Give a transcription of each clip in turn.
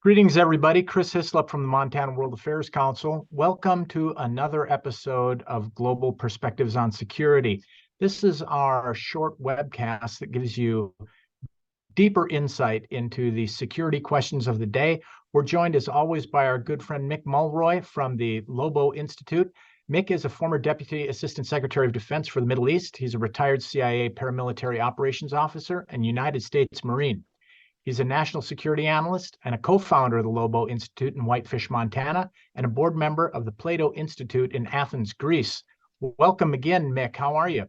Greetings, everybody. Chris Hislop from the Montana World Affairs Council. Welcome to another episode of Global Perspectives on Security. This is our short webcast that gives you deeper insight into the security questions of the day. We're joined, as always, by our good friend Mick Mulroy from the Lobo Institute. Mick is a former Deputy Assistant Secretary of Defense for the Middle East. He's a retired CIA paramilitary operations officer and United States Marine. He's a national security analyst and a co-founder of the Lobo Institute in Whitefish, Montana, and a board member of the Plato Institute in Athens, Greece. Welcome again, Mick. How are you?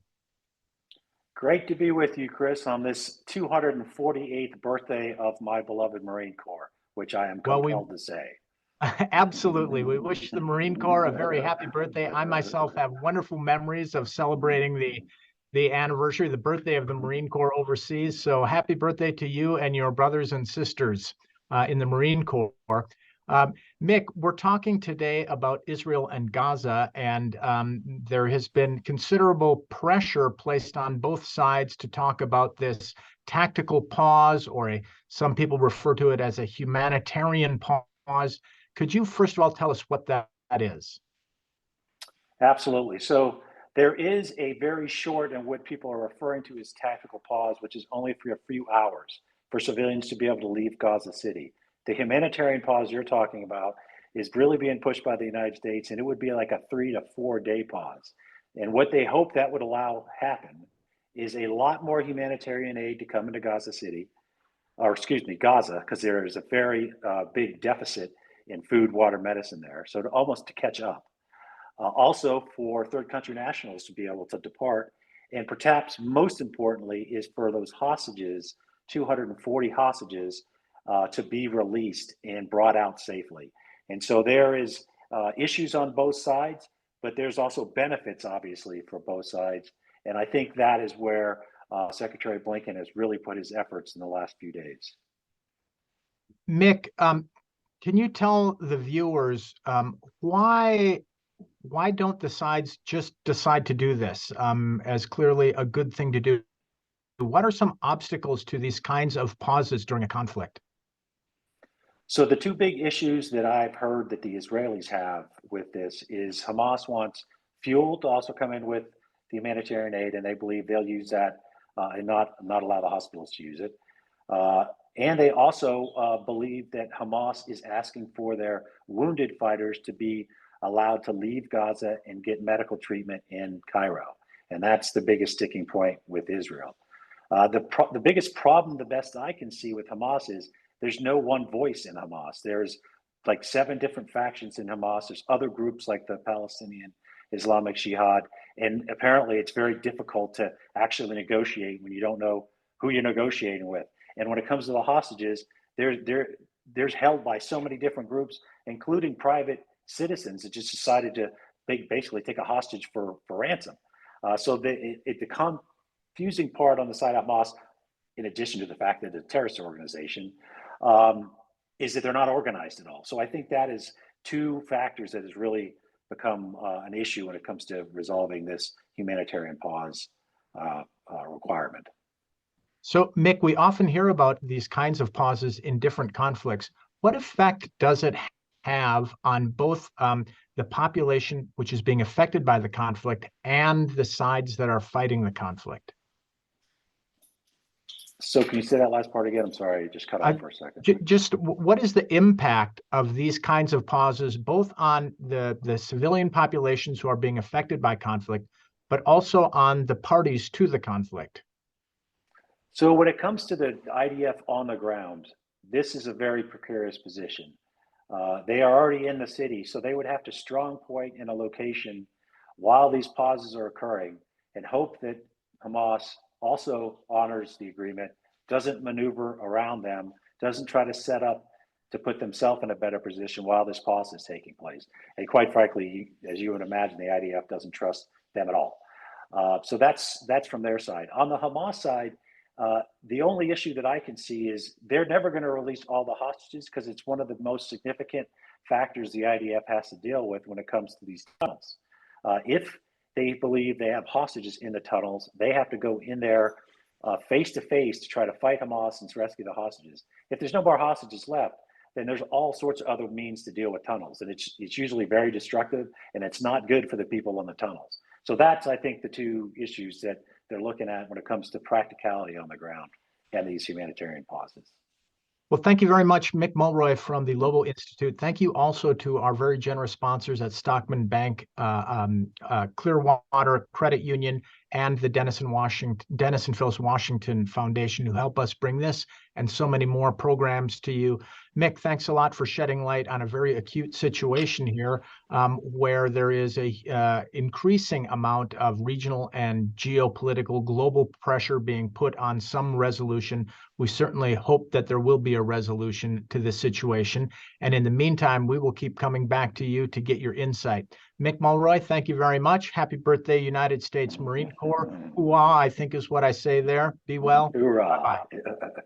Great to be with you, Chris, on this 248th birthday of my beloved Marine Corps, which I am compelled to say. Absolutely. We wish the Marine Corps a very happy birthday. I myself have wonderful memories of celebrating the anniversary, the birthday of the Marine Corps overseas. So happy birthday to you and your brothers and sisters in the Marine Corps. Mick, we're talking today about Israel and Gaza, and there has been considerable pressure placed on both sides to talk about this tactical pause, or some people refer to it as a humanitarian pause. Could you first of all tell us what that is? Absolutely. So there is a very short and what people are referring to as tactical pause, which is only for a few hours for civilians to be able to leave Gaza City. The humanitarian pause you're talking about is really being pushed by the United States, and it would be like a 3 to 4 day pause. And what they hope that would allow happen is a lot more humanitarian aid to come into Gaza City, or excuse me, Gaza, because there is a very big deficit in food, water, medicine there. So almost to catch up. Also for third country nationals to be able to depart. And perhaps most importantly is for those hostages, 240 hostages, to be released and brought out safely. And so there is issues on both sides, but there's also benefits, obviously, for both sides. And I think that is where Secretary Blinken has really put his efforts in the last few days. Mick, can you tell the viewers why don't the sides just decide to do this as clearly a good thing to do? What are some obstacles to these kinds of pauses during a conflict? So the two big issues that I've heard that the Israelis have with this is Hamas wants fuel to also come in with the humanitarian aid, and they believe they'll use that and not allow the hospitals to use it. And they also believe that Hamas is asking for their wounded fighters to be allowed to leave Gaza and get medical treatment in Cairo. And that's the biggest sticking point with Israel. The biggest problem, the best I can see with Hamas is there's no one voice in Hamas. There's like 7 different factions in Hamas. There's other groups like the Palestinian Islamic Jihad. And apparently it's very difficult to actually negotiate when you don't know who you're negotiating with. And when it comes to the hostages, there's held by so many different groups, including private citizens that just decided to basically take a hostage for ransom. So the confusing part on the side of Hamas, in addition to the fact that it's a terrorist organization, is that they're not organized at all. So I think that is 2 factors that has really become an issue when it comes to resolving this humanitarian pause requirement. So, Mick, we often hear about these kinds of pauses in different conflicts. What effect does it have on both the population which is being affected by the conflict and the sides that are fighting the conflict? So can you say that last part again? I'm sorry, just cut off for a second. Just what is the impact of these kinds of pauses, both on the civilian populations who are being affected by conflict, but also on the parties to the conflict? So when it comes to the IDF on the ground, this is a very precarious position. They are already in the city, so they would have to strong point in a location while these pauses are occurring and hope that Hamas also honors the agreement, doesn't maneuver around them, doesn't try to set up to put themselves in a better position while this pause is taking place. And quite frankly, as you would imagine, the IDF doesn't trust them at all. So that's from their side. On the Hamas side, the only issue that I can see is they're never going to release all the hostages because it's one of the most significant factors the IDF has to deal with when it comes to these tunnels. If they believe they have hostages in the tunnels, they have to go in there face to face to try to fight Hamas and to rescue the hostages. If there's no more hostages left, then there's all sorts of other means to deal with tunnels. And it's usually very destructive, and it's not good for the people in the tunnels. So that's, I think, the two issues that they're looking at when it comes to practicality on the ground and these humanitarian pauses. Well, thank you very much, Mick Mulroy from the Lobo Institute. Thank you also to our very generous sponsors at Stockman Bank, Clearwater Credit Union, and the Dennis and Phyllis Washington Foundation, who help us bring this and so many more programs to you. Mick, thanks a lot for shedding light on a very acute situation here, where there is a increasing amount of regional and geopolitical global pressure being put on some resolution. We certainly hope that there will be a resolution to this situation. And in the meantime, we will keep coming back to you to get your insight. Mick Mulroy, thank you very much. Happy birthday, United States Marine Corps. Hoorah, I think is what I say there. Be well. Hoorah. Bye-bye.